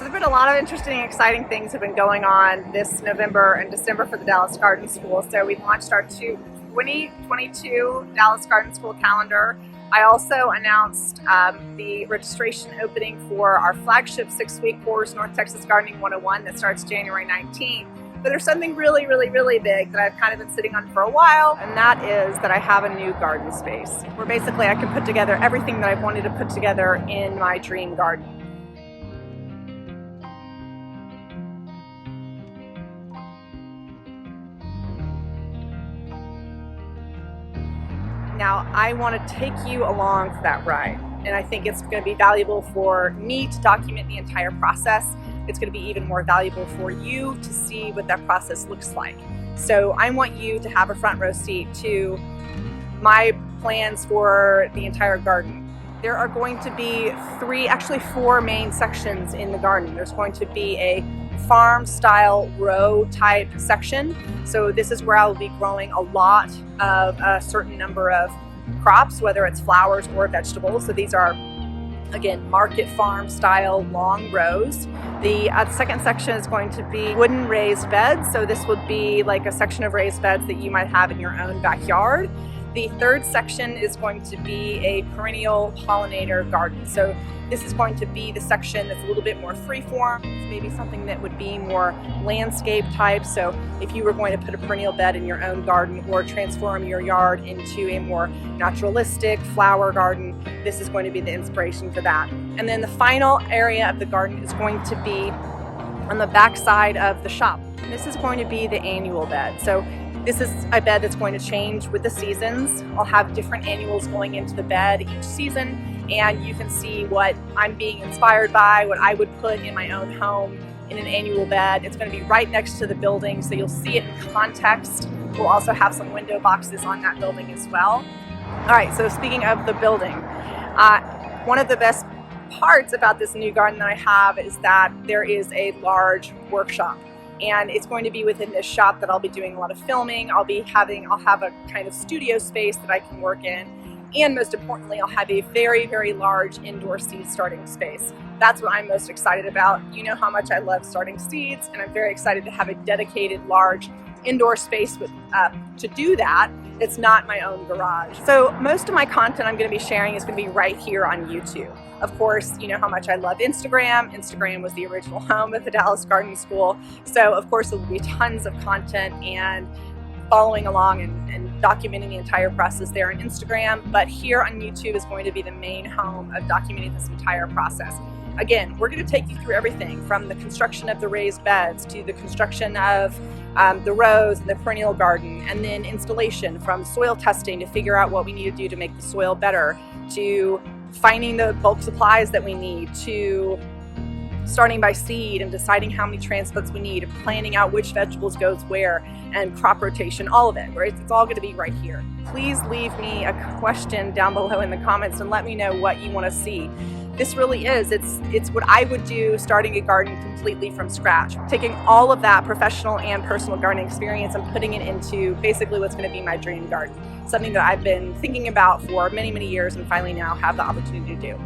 So there's been a lot of interesting and exciting things have been going on this November and December for the Dallas Garden School. So we launched our 2022 Dallas Garden School calendar. I also announced the registration opening for our flagship 6-week course, North Texas Gardening 101, that starts January 19th. But there's something really, really, really big that I've kind of been sitting on for a while, and that is that I have a new garden space where basically I can put together everything that I've wanted to put together in my dream garden. Now, I want to take you along for that ride, and I think it's going to be valuable for me to document the entire process. It's going to be even more valuable for you to see what that process looks like. So I want you to have a front row seat to my plans for the entire garden. There are going to be four main sections in the garden. There's going to be a farm style row type section. So this is where I will be growing a lot of a certain number of crops, whether it's flowers or vegetables. So these are, again, market farm style long rows. The second section is going to be wooden raised beds. So this would be like a section of raised beds that you might have in your own backyard. The third section is going to be a perennial pollinator garden. So this is going to be the section that's a little bit more freeform, maybe something that would be more landscape type. So if you were going to put a perennial bed in your own garden or transform your yard into a more naturalistic flower garden, this is going to be the inspiration for that. And then the final area of the garden is going to be on the back side of the shop. And this is going to be the annual bed. So this is a bed that's going to change with the seasons. I'll have different annuals going into the bed each season, and you can see what I'm being inspired by, what I would put in my own home in an annual bed. It's going to be right next to the building, so you'll see it in context. We'll also have some window boxes on that building as well. All right, so speaking of the building, one of the best parts about this new garden that I have is that there is a large workshop. And it's going to be within this shop that I'll be doing a lot of filming. I'll have a kind of studio space that I can work in. And most importantly, I'll have a very, very large indoor seed starting space. That's what I'm most excited about. You know how much I love starting seeds, and I'm very excited to have a dedicated large indoor space to do that. It's not my own garage. So most of my content I'm going to be sharing is going to be right here on YouTube. Of course, you know how much I love Instagram. Instagram was the original home of the Dallas Garden School. So of course there will be tons of content and following along and documenting the entire process there on Instagram. But here on YouTube is going to be the main home of documenting this entire process. Again, we're going to take you through everything from the construction of the raised beds to the construction of the rows and the perennial garden, and then installation, from soil testing to figure out what we need to do to make the soil better, to finding the bulk supplies that we need, to starting by seed and deciding how many transplants we need, and planning out which vegetables goes where, and crop rotation, all of it, right? It's all going to be right here. Please leave me a question down below in the comments and let me know what you want to see. This really is, it's what I would do starting a garden completely from scratch. Taking all of that professional and personal gardening experience and putting it into basically what's going to be my dream garden. Something that I've been thinking about for many, many years and finally now have the opportunity to do.